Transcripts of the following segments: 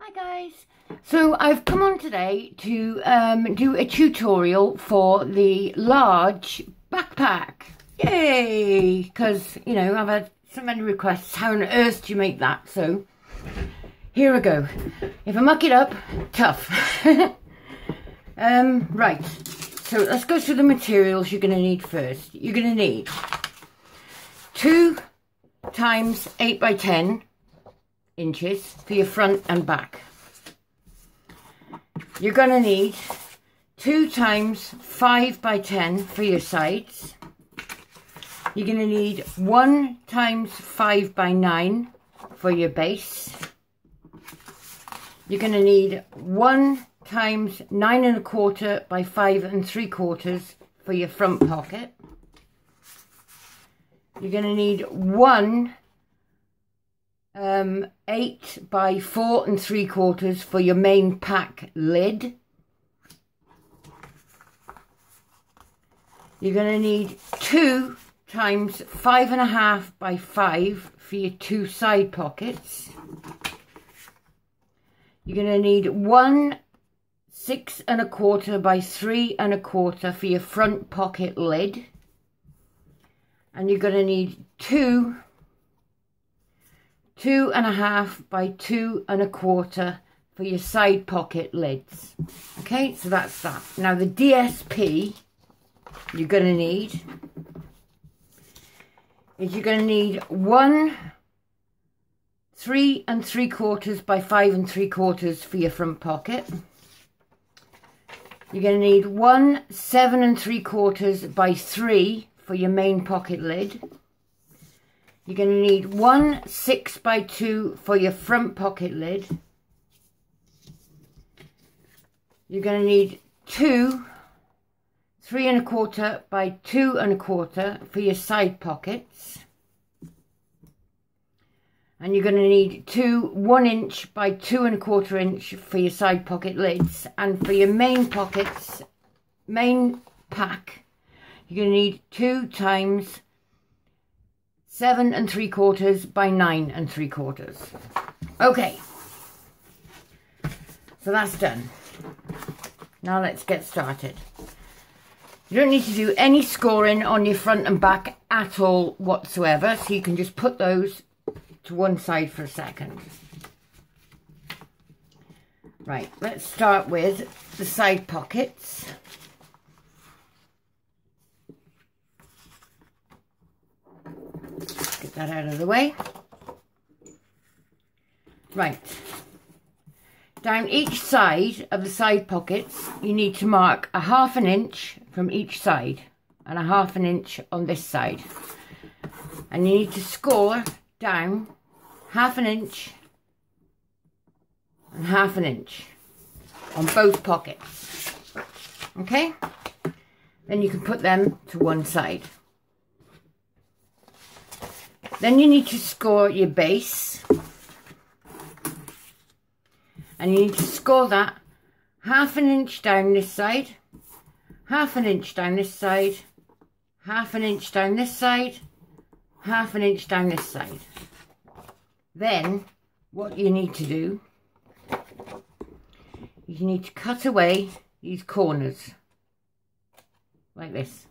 Hi guys, so I've come on today to do a tutorial for the large backpack. Yay! Because, you know, I've had so many requests, how on earth do you make that? So here I go. If I muck it up, tough. Right, so let's go through the materials you're going to need first. You're going to need 2 times 8 by 10 inches for your front and back. You're going to need 2 times 5 by 10 for your sides. You're going to need 1 times 5 by 9 for your base. You're going to need 1 times 9 1/4 by 5 3/4 for your front pocket. You're going to need 1 8 by 4 3/4 for your main pack lid. You're going to need 2 times 5 1/2 by 5 for your 2 side pockets. You're going to need 1 6 1/4 by 3 1/4 for your front pocket lid. And you're going to need 2 1/2 by 2 1/4 for your side pocket lids. Okay, so that's that. Now the DSP you're going to need is you're going to need 1 3 3/4 by 5 3/4 for your front pocket. You're going to need 1 7 3/4 by 3 for your main pocket lid. You're going to need 1 6 by 2 for your front pocket lid. You're going to need 2 3 1/4 by 2 1/4 for your side pockets. And you're going to need 2 1 inch by 2 1/4 inch for your side pocket lids. And for your main pockets, main pack, you're going to need 2 times 7 3/4 by 9 3/4. Okay, so that's done. Now let's get started. You don't need to do any scoring on your front and back at all whatsoever, so you can just put those to one side for a second. Right, let's start with the side pockets. Get that out of the way. Right, down each side of the side pockets you need to mark a 1/2 inch from each side and a 1/2 inch on this side, and you need to score down 1/2 inch and 1/2 inch on both pockets. Okay, then you can put them to one side. Then you need to score your base, and you need to score that 1/2 inch down this side, 1/2 inch down this side, 1/2 inch down this side, 1/2 inch down this side. Then what you need to do is you need to cut away these corners like this.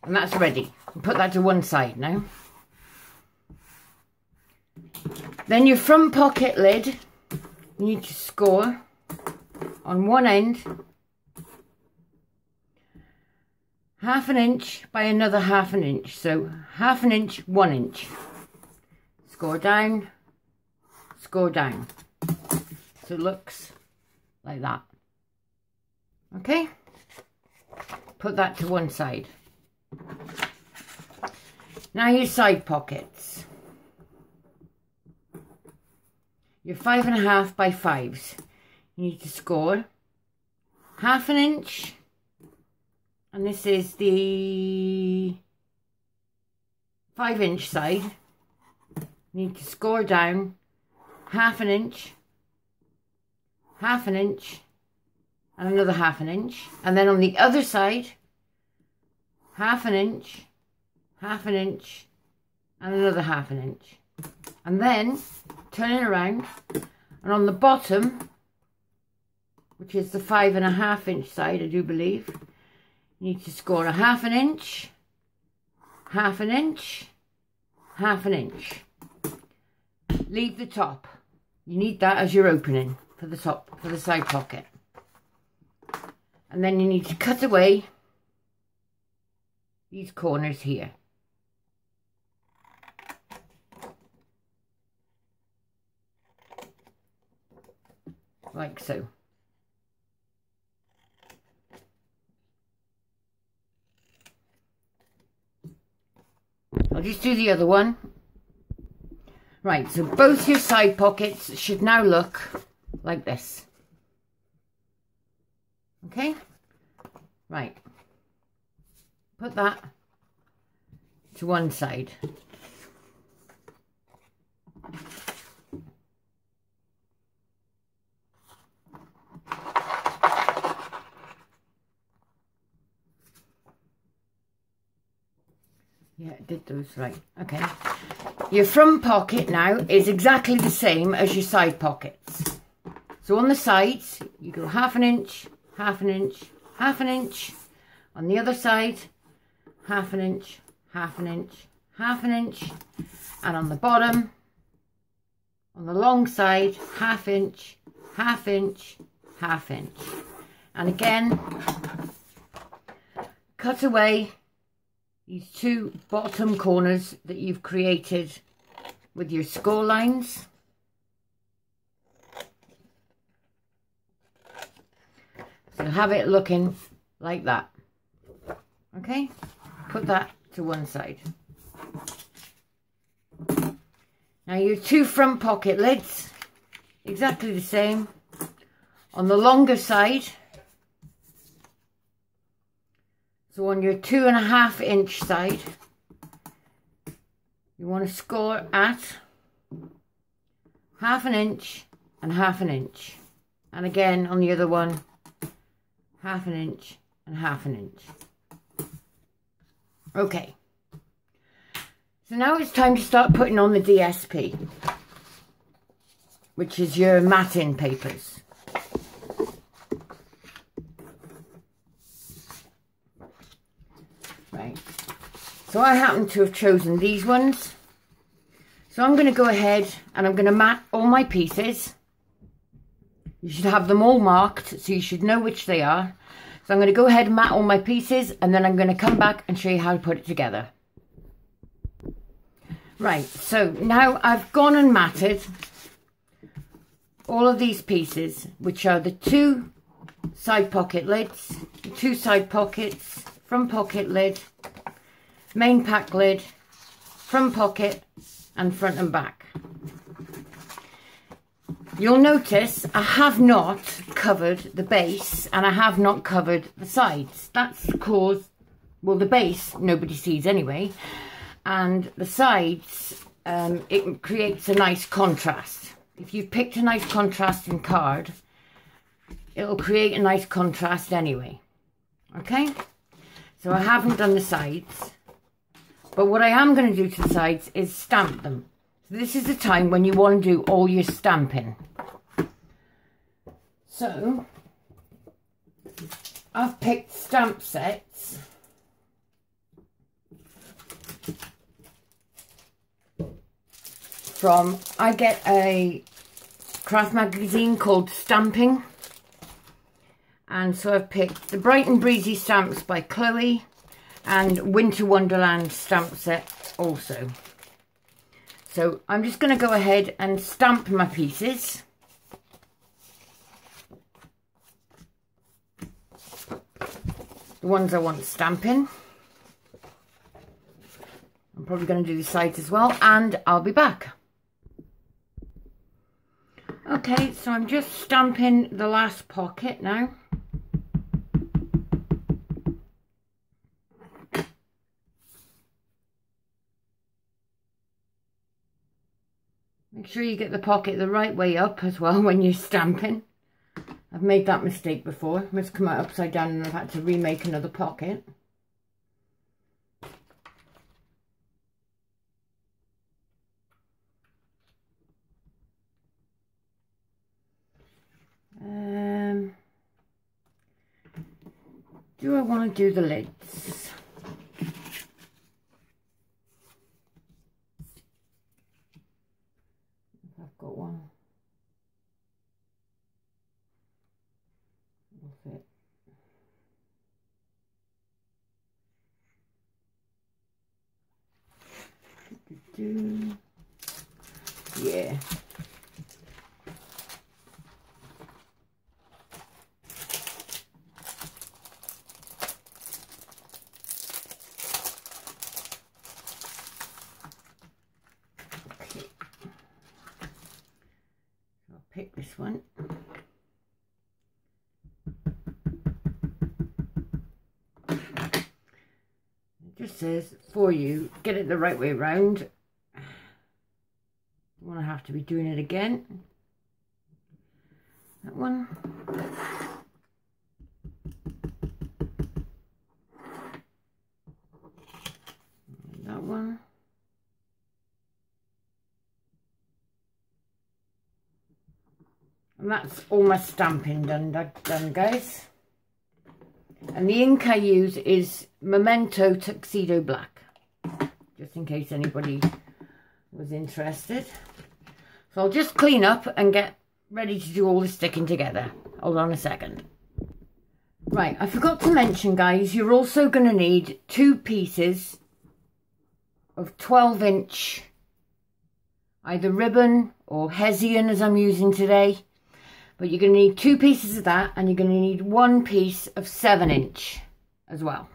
And that's ready. Put that to one side now. Then your front pocket lid, you need to score on one end 1/2 inch by another 1/2 inch. So 1/2 inch, 1 inch. Score down, score down. So it looks like that. Okay? Put that to one side. Now your side pockets. Your 5 1/2 by 5s. You need to score 1/2 inch, and this is the 5 inch side. You need to score down 1/2 inch half an inch, and another half an inch. And then on the other side, half an inch, half an inch, and another half an inch. And then turn it around, and on the bottom, which is the 5.5 inch side, I do believe, you need to score a half an inch, half an inch, half an inch. Leave the top. You need that as your opening for the top, for the side pocket. And then you need to cut away these corners here. Like so. I'll just do the other one. Right, so both your side pockets should now look like this. Okay? Right. Put that to one side. Yeah, I did those right. Okay. Your front pocket now is exactly the same as your side pockets. So on the sides, you go half an inch, half an inch, half an inch. On the other side, half an inch, half an inch, half an inch. And on the bottom, on the long side, half inch, half inch, half inch. And again, cut away these two bottom corners that you've created with your score lines. So have it looking like that. Okay, put that to one side. Now your two front pocket lids, exactly the same. On the longer side, so on your 2.5 inch side, you want to score at half an inch and half an inch. And again on the other one, half an inch and half an inch. Okay. So now it's time to start putting on the DSP, which is your matting papers. Right, so I happen to have chosen these ones. So I'm going to go ahead and I'm going to mat all my pieces. You should have them all marked, so you should know which they are. So I'm going to go ahead and mat all my pieces, and then I'm going to come back and show you how to put it together. Right, so now I've gone and matted all of these pieces, which are the two side pocket lids, the two side pockets, front pocket lid, main pack lid, front pocket, and front and back. You'll notice I have not covered the base and I have not covered the sides. That's because, well, the base nobody sees anyway, and the sides, it creates a nice contrast. If you've picked a nice contrasting card, it'll create a nice contrast anyway. Okay? So I haven't done the sides, but what I am going to do to the sides is stamp them. So this is the time when you want to do all your stamping. So I've picked stamp sets from, I get a craft magazine called Stamping. And so I've picked the Bright and Breezy stamps by Chloe and Winter Wonderland stamp set also. So I'm just going to go ahead and stamp my pieces. The ones I want stamping. I'm probably going to do the sides as well, and I'll be back. Okay, so I'm just stamping the last pocket now. Make sure you get the pocket the right way up as well when you're stamping. I've made that mistake before. It's come out upside down and I've had to remake another pocket. Do I want to do the lids? I've got one. Will fit. Yeah. Pick this one. It just says for you, get it the right way around. You want to have to be doing it again. That one. And that one. And that's all my stamping done, guys. And the ink I use is Memento Tuxedo Black, just in case anybody was interested. So I'll just clean up and get ready to do all the sticking together. Hold on a second. Right, I forgot to mention, guys, you're also going to need 2 pieces of 12-inch, either ribbon or Hessian as I'm using today. But you're going to need 2 pieces of that, and you're going to need 1 piece of 7-inch as well.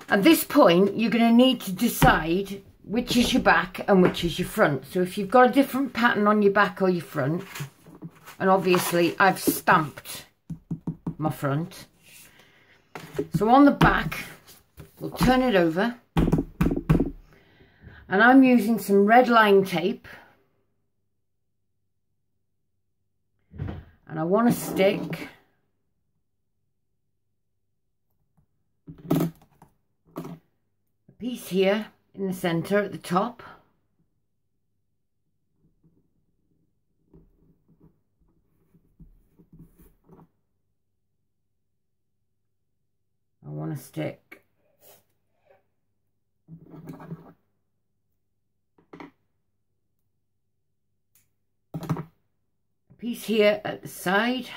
At this point, you're going to need to decide which is your back and which is your front. So if you've got a different pattern on your back or your front, and obviously I've stamped my front. So on the back, we'll turn it over. And I'm using some red line tape. And I want to stick a piece here in the center at the top. I want to stick piece here at the side.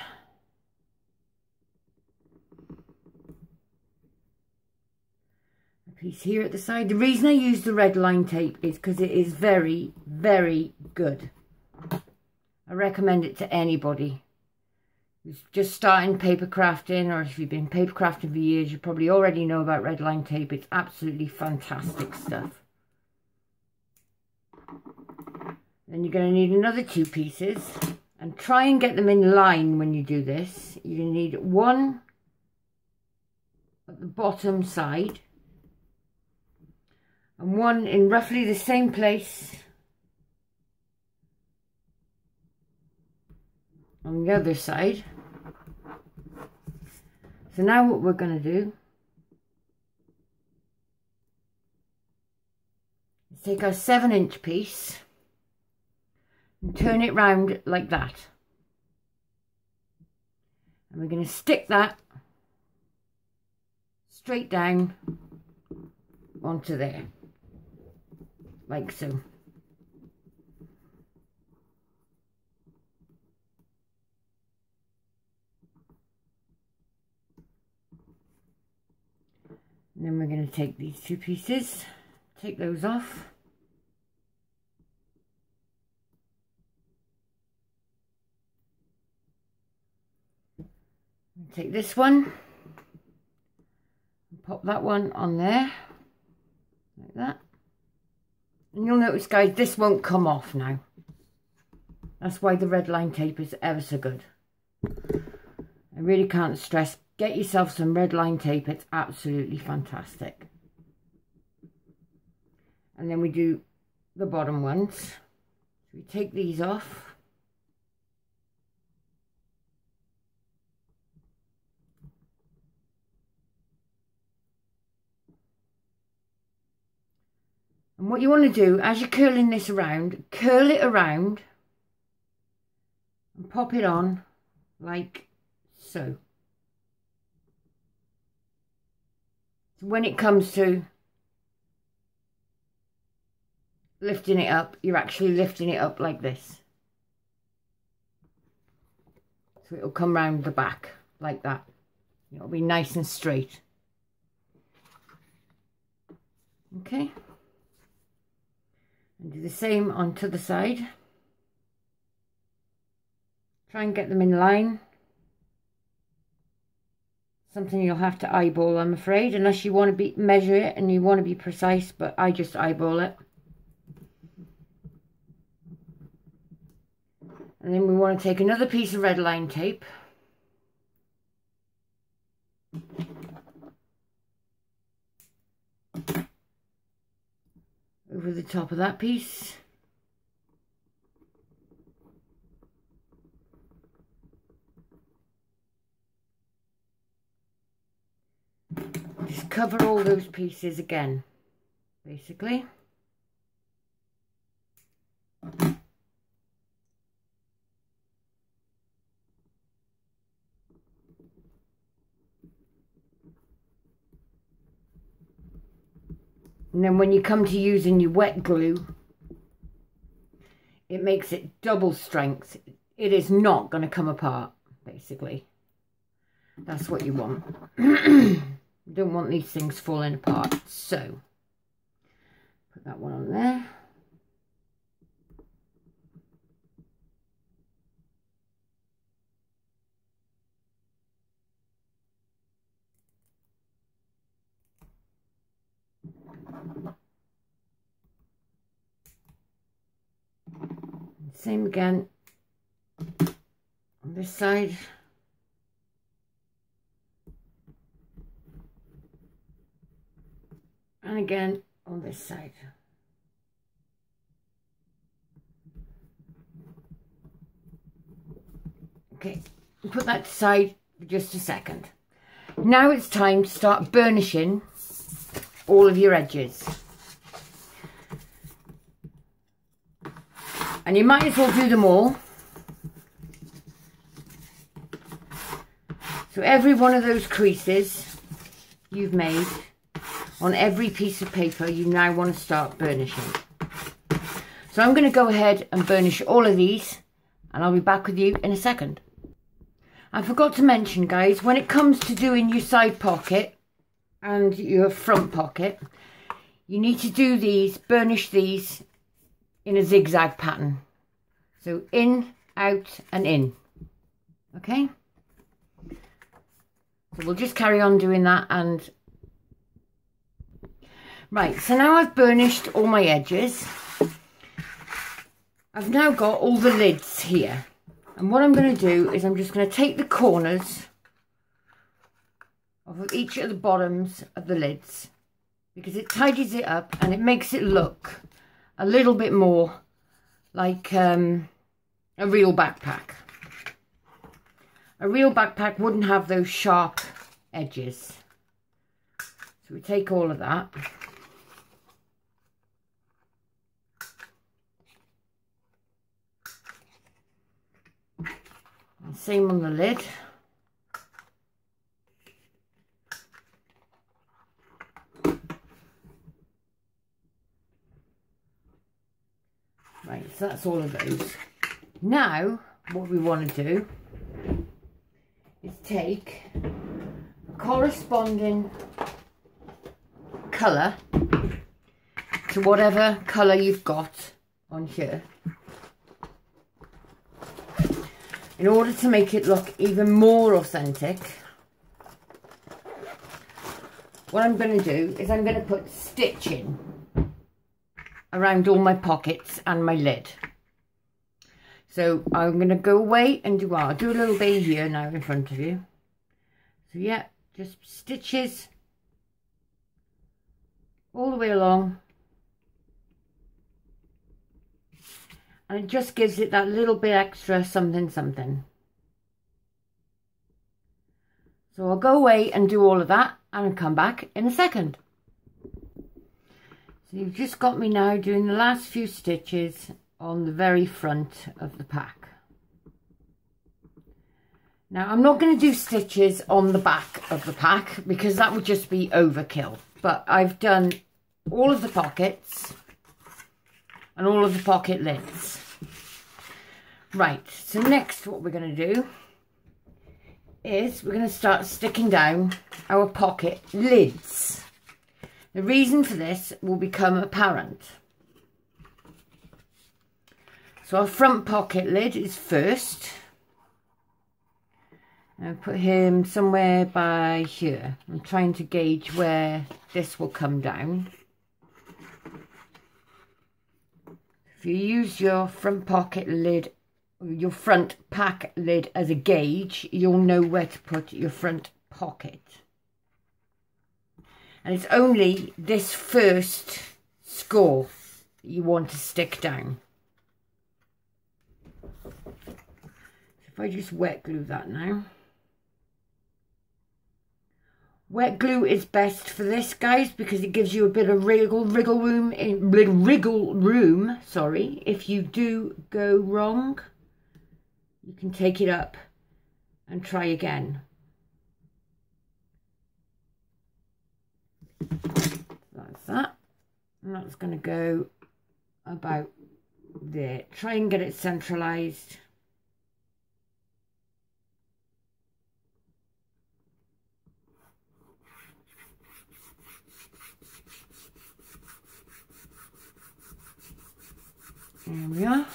A piece here at the side. The reason I use the red line tape is because it is very, very good. I recommend it to anybody who's just starting paper crafting, or if you've been paper crafting for years, you probably already know about red line tape. It's absolutely fantastic stuff. Then you're going to need another 2 pieces. And try and get them in line when you do this. You're going to need 1 at the bottom side. And 1 in roughly the same place on the other side. So now what we're going to do is take our 7-inch piece and turn it round like that. And we're going to stick that straight down onto there, like so. And then we're going to take these 2 pieces, take those off. Take this one and pop that one on there like that, and you'll notice, guys, this won't come off now. That's why the red line tape is ever so good. I really can't stress, get yourself some red line tape. It's absolutely fantastic. And then we do the bottom ones. So we take these off. And what you want to do, as you're curling this around, curl it around and pop it on like so. So when it comes to lifting it up, you're actually lifting it up like this. So it'll come round the back like that. It'll be nice and straight. Okay. And do the same on to the side. Try and get them in line. Something you'll have to eyeball, I'm afraid, unless you want to measure it and you want to be precise, but I just eyeball it. And then we want to take another piece of red line tape. Over the top of that piece. Just cover all those pieces again, basically. And then when you come to using your wet glue, it makes it double strength. It is not going to come apart, basically. That's what you want. You don't want these things falling apart. So, put that one on there. Same again on this side. And again on this side. Okay, put that aside for just a second. Now it's time to start burnishing all of your edges. And you might as well do them all. So every one of those creases you've made on every piece of paper, you now want to start burnishing. So I'm going to go ahead and burnish all of these, and I'll be back with you in a second. I forgot to mention, guys, when it comes to doing your side pocket and your front pocket, you need to do these, burnish these in a zigzag pattern. So in, out and in. Okay? So we'll just carry on doing that. And right, so now I've burnished all my edges. I've now got all the lids here. And what I'm going to do is I'm just going to take the corners of each of the bottoms of the lids, because it tidies it up and it makes it look a little bit more like a real backpack. A real backpack wouldn't have those sharp edges. So we take all of that. And same on the lid. Right, so that's all of those. Now, what we want to do is take a corresponding colour to whatever colour you've got on here, in order to make it look even more authentic. What I'm going to do is I'm going to put stitching around all my pockets and my lid. So I'm going to go away and do, I'll do a little bit here now in front of you. So yeah, just stitches all the way along. And it just gives it that little bit extra something something. So I'll go away and do all of that and I'll come back in a second. So you've just got me now doing the last few stitches on the very front of the pack. Now I'm not going to do stitches on the back of the pack because that would just be overkill. But I've done all of the pockets and all of the pocket lids. Right, so next what we're going to do is we're going to start sticking down our pocket lids. The reason for this will become apparent. So our front pocket lid is first. I'll put him somewhere by here. I'm trying to gauge where this will come down. If you use your front pocket lid, your front pack lid as a gauge, you'll know where to put your front pocket. And it's only this first score that you want to stick down. So if I just wet glue that now. Wet glue is best for this, guys, because it gives you a bit of wriggle room. Sorry, if you do go wrong, you can take it up and try again. That's that, and that's going to go about there. Try and get it centralized. There we are.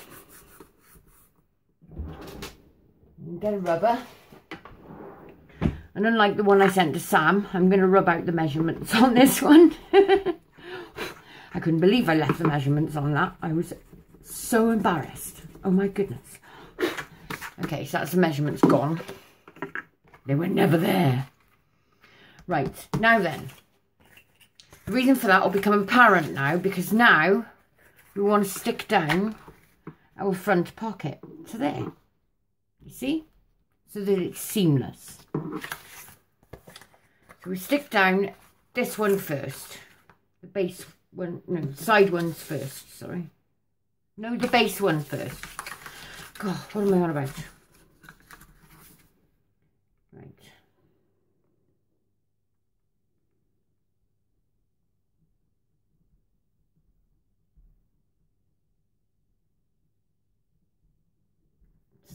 Get a rubber. And unlike the one I sent to Sam, I'm going to rub out the measurements on this one. I couldn't believe I left the measurements on that. I was so embarrassed. Oh my goodness. Okay, so that's the measurements gone. They were never there. Right, now then. The reason for that will become apparent now, because now we want to stick down our front pocket to there. You see? So that it's seamless. So we stick down this one first. The base one, no, side ones first, sorry. No, the base one first. God, what am I on about? Right.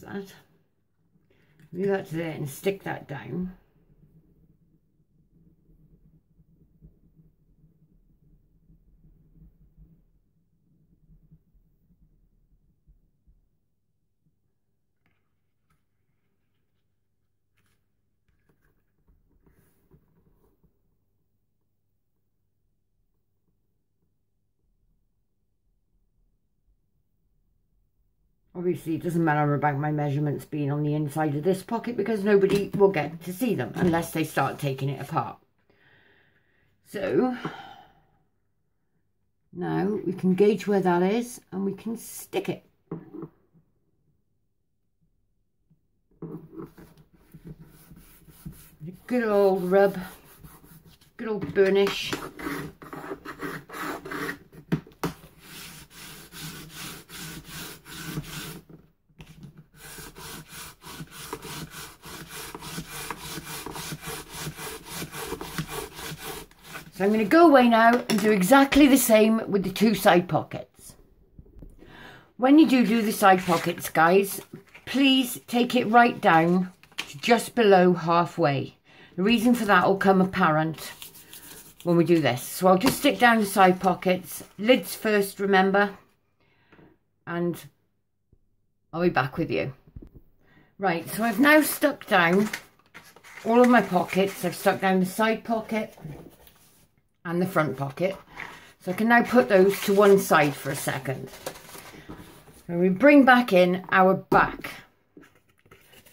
That, move that to there and stick that down. Obviously, it doesn't matter about my measurements being on the inside of this pocket because nobody will get to see them unless they start taking it apart. So, now we can gauge where that is and we can stick it. A good old rub, good old burnish. So I'm going to go away now and do exactly the same with the two side pockets. When you do the side pockets, guys, please take it right down to just below halfway. The reason for that will come apparent when we do this. So I'll just stick down the side pockets, lids first, remember, and I'll be back with you. Right, so I've now stuck down all of my pockets. I've stuck down the side pocket and the front pocket. So I can now put those to one side for a second. So we bring back in our back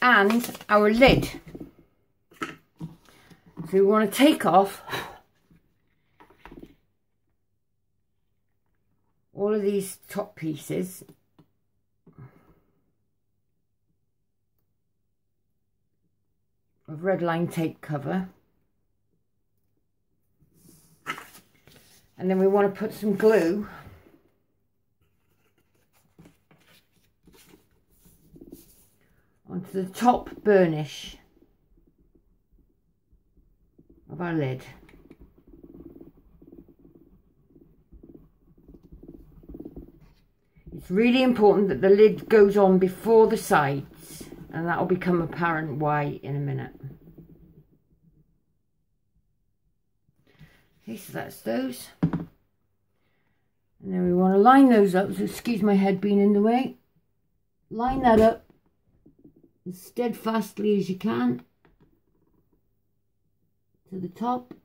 and our lid. So we want to take off all of these top pieces of red line tape cover. And then we want to put some glue onto the top burnish of our lid. It's really important that the lid goes on before the sides, and that will become apparent why in a minute. Okay, so that's those. And then we want to line those up, so excuse my head being in the way. Line that up as steadfastly as you can to the top.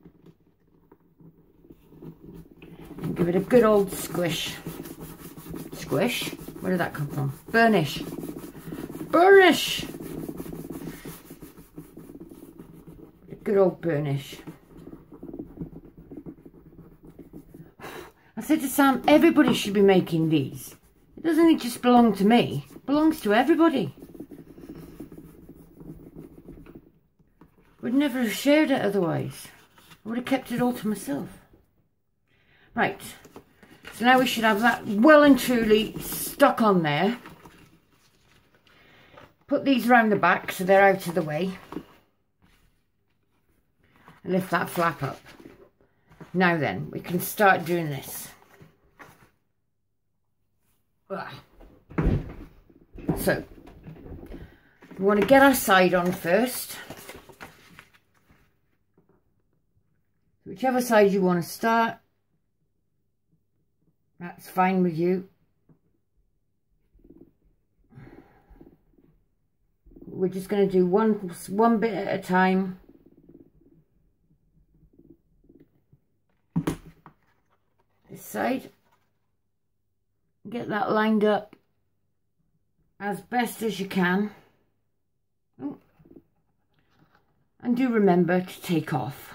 And give it a good old squish. Squish? Where did that come from? Burnish. Burnish! A good old burnish. I said to Sam, everybody should be making these. It doesn't just belong to me. It belongs to everybody. Would never have shared it otherwise. I would have kept it all to myself. Right. So now we should have that well and truly stuck on there. Put these round the back so they're out of the way. And lift that flap up. Now then, we can start doing this. So, we want to get our side on first. Whichever side you want to start, that's fine with you. We're just going to do one bit at a time. This side. Get that lined up as best as you can. Oh. And do remember to take off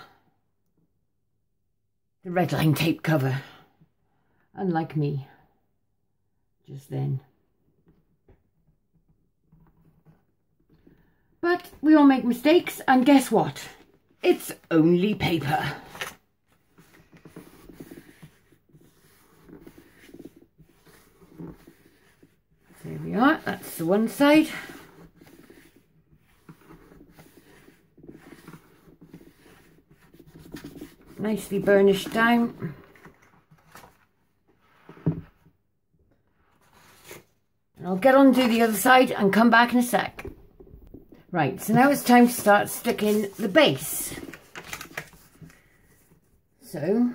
the red line tape cover. Unlike me, just then. But we all make mistakes, and guess what? It's only paper. There we are, that's the one side. Nicely burnished down. And I'll get on to the other side and come back in a sec. Right, so now it's time to start sticking the base. So,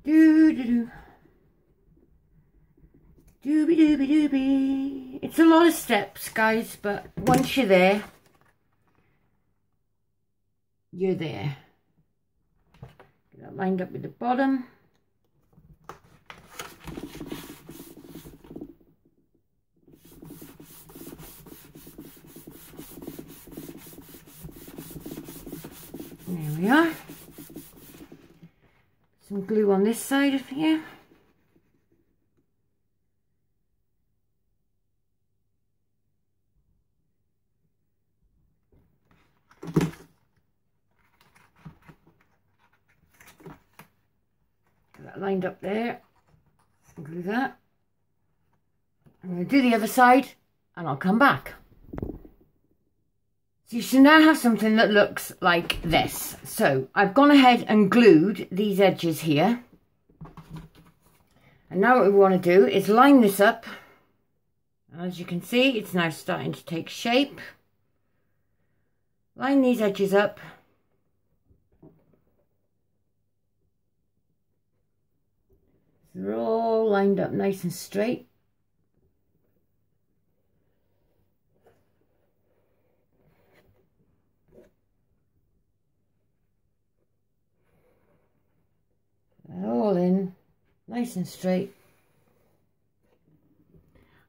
Doobie-doobie-doobie. It's a lot of steps, guys, but once you're there, you're there. Get that lined up with the bottom. There we are. Some glue on this side of here. Get that lined up there. Glue that. I'm going to do the other side and I'll come back. So you should now have something that looks like this. So I've gone ahead and glued these edges here. And now what we want to do is line this up. As you can see, it's now starting to take shape. Line these edges up. They're all lined up nice and straight. They're all in, nice and straight.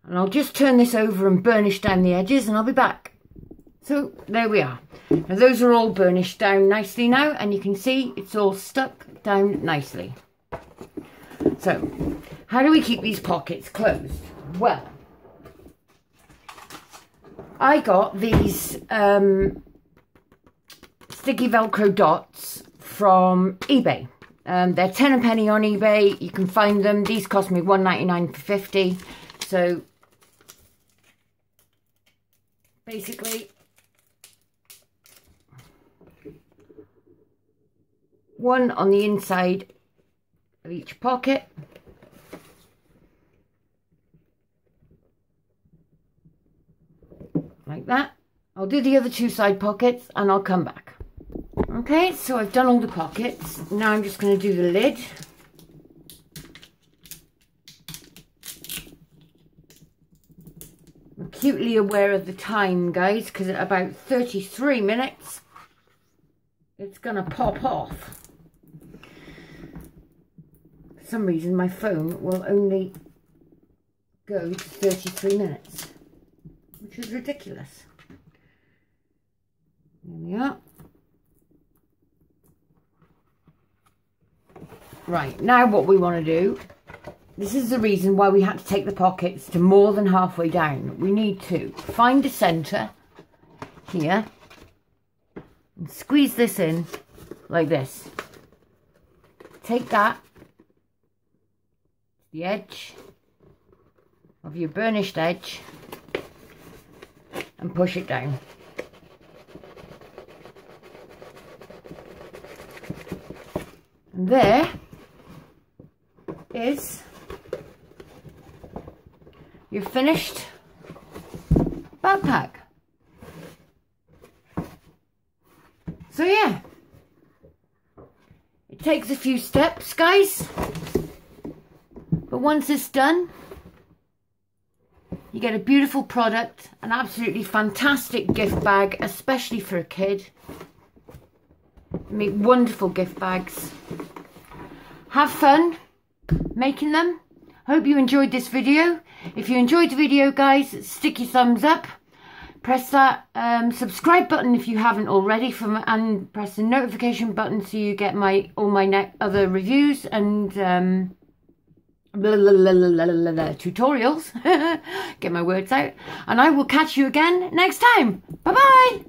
And I'll just turn this over and burnish down the edges and I'll be back. So there we are. Now those are all burnished down nicely now, and you can see it's all stuck down nicely. So how do we keep these pockets closed? Well, I got these sticky Velcro dots from eBay. They're 10 a penny on eBay. You can find them. These cost me $1.99 for 50. So basically, one on the inside of each pocket. Like that. I'll do the other two side pockets and I'll come back. Okay, so I've done all the pockets. Now I'm just going to do the lid. I'm acutely aware of the time, guys, because at about 33 minutes, it's going to pop off. For some reason, my phone will only go to 33 minutes, which is ridiculous. There we are. Right, now what we want to do, this is the reason why we had to take the pockets to more than halfway down. We need to find the centre here and squeeze this in like this. Take that to the edge of your burnished edge and push it down. And there is your finished backpack. So yeah, it takes a few steps, guys, but once it's done, you get a beautiful product, an absolutely fantastic gift bag, especially for a kid. Make wonderful gift bags. Have fun making them. Hope you enjoyed this video. If you enjoyed the video, guys, stick your thumbs up. Press that subscribe button if you haven't already, and press the notification button so you get all my other reviews and tutorials. Get my words out. And I will catch you again next time. Bye bye.